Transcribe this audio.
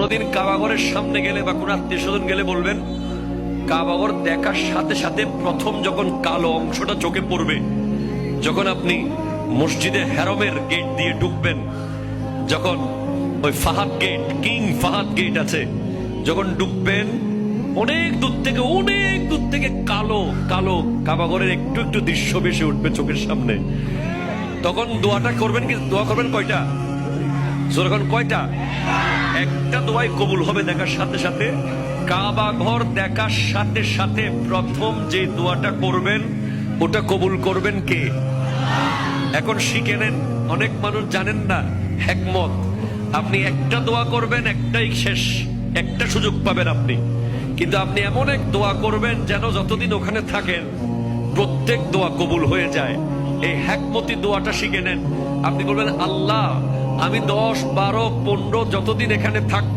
কোনোদিন কাবাগরের সামনে গেলে বা কোন আত্মীয় স্বজন গেলে বলবেন, কাবাগর দেখার সাথে সাথে প্রথম যখন কালো অংশটা চোখে পড়বে, যখন আপনি মসজিদে হেরমের গেট দিয়ে ঢুকবেন, যখন ওই Fahad gate, king Fahad gate আছে, যখন ঢুকবেন অনেক দূর থেকে কালো কালো কাবাগরের একটু একটু দৃশ্য ভেসে উঠবে চোখের সামনে। তখন দোয়াটা করবেন, কি দোয়া করবেন কয়টা? যখন কয়টা? একটা দোয়াই কবুল হবে দেখার সাথে সাথে। কাবা ঘর দেখার সাথে সাথে প্রথম যে দোয়াটা করবেন ওটা কবুল করবেন কে? এখন শিখে নেন, অনেক মানুষ জানেন না হিকমত। আপনি একটা দোয়া করবেন, একটাই শেষ, একটা সুযোগ পাবেন আপনি, কিন্তু আপনি এমন এক দোয়া করবেন যেন যতদিন ওখানে থাকেন প্রত্যেক দোয়া কবুল হয়ে যায়। এই হিকমতি দোয়াটা শিখে নেন। আপনি বলবেন, আল্লাহ আমি 10, 12, 15 যতদিন এখানে থাকবো